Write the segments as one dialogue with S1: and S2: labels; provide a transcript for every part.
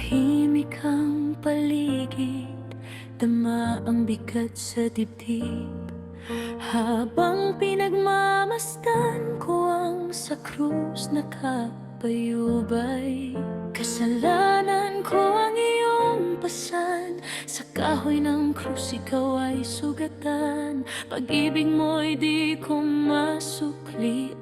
S1: Tahimik ang paligid, dama ang bigat sa dibdib. Habang pinagmamasdan ko ang sa krus nakapayubay. Kasalanan ko ang iyong pasan, sa kahoy ng krus ikaw ay sugatan. Pag-ibig mo'y di ko masuklian.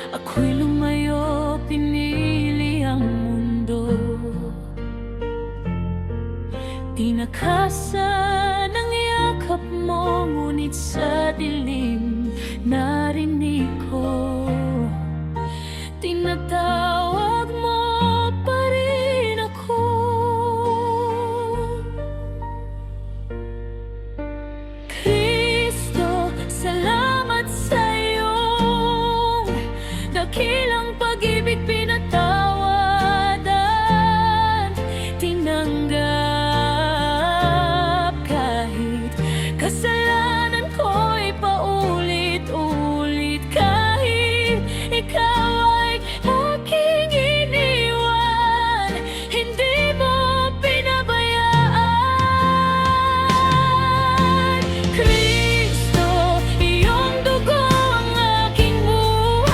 S1: Ako'y lumayo, pinili ang mundo. Tinakasan ang yakap mo, ngunit sa dilim narinig ko. Tinatawag mo pa rin ako. Kristo, salamat sa iyong dakilang pag-ibig, pinatawadan, tinanggap kahit kasalanan ko'y paulit-ulit. Kahit ikaw ay aking iniwan, hindi mo pinabayaan. Kristo, iyong dugo ang aking buhay.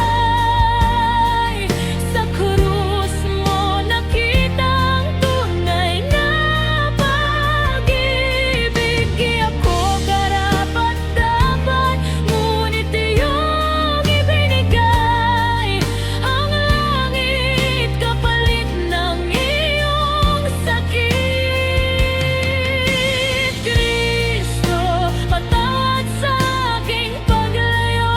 S1: Sa krus mo nakita ang tunay na pag-ibig. Di ako karapat-dapat, ngunit iyong ibinigay ang langit kapalit ng iyong sakit. Kristo, patawad sa aking paglayo.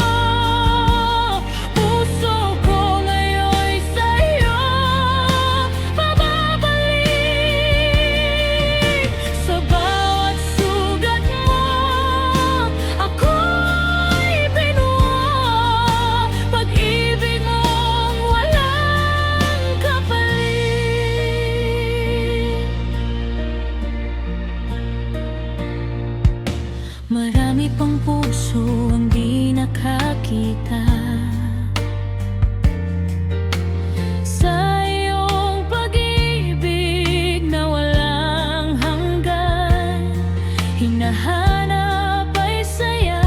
S1: Puso ko ngayon'y sa'yo mababalik. Sa bawat sugat mo ako'y binuo. Pag-ibig mong walang kapalit. Marami pang puso ang di nakakita sa iyong pag-ibig na walang hanggan. Hinahanap ay saya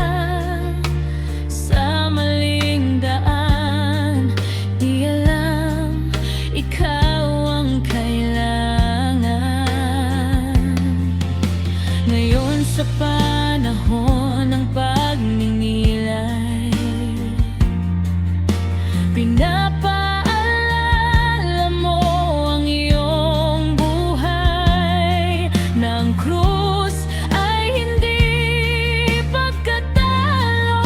S1: sa maling daan. Di alam ikaw ang kailangan. Ngayon sa panahon ng pagninilay, pinapaalala mo ang iyong buhay. Ng krus ay hindi pagkatalo,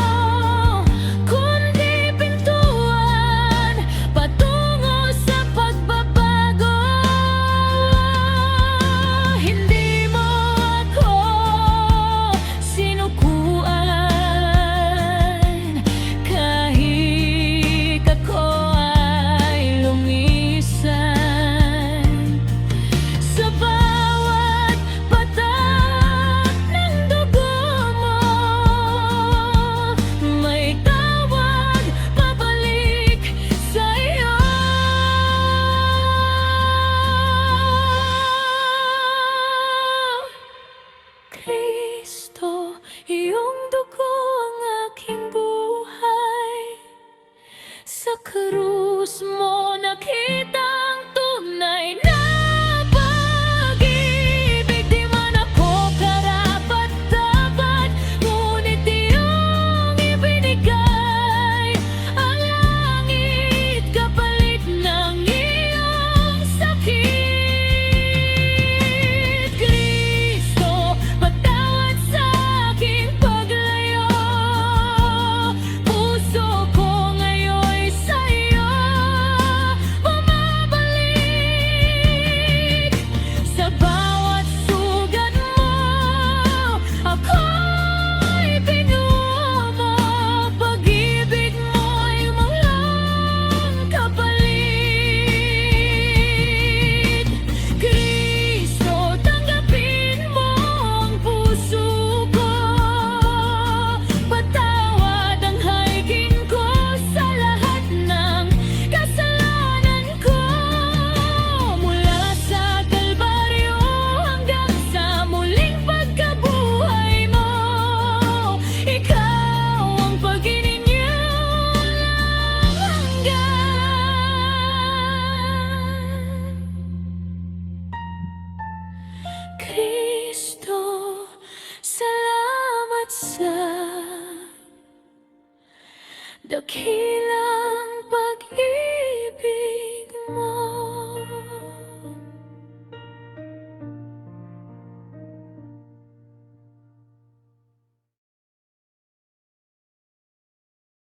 S1: kundi pintuan patungo sa pagbabago. Hindi mo ako sinukuan, kahit ako ay lumisan. Sa bawat patak ng dugo mo, may tawag pabalik sa'yo. Kristo, iyong dugo ang aking buhay. Sa krus mo nakita ang tunay na pag-ibig. Di man ako karapat-dapat, ngunit iyong ibinigay ang langit kapalit ng iyong sakit. Kristo, patawad sa aking paglayo. Puso ko ngayon'y sa'yo dakilang pag-ibig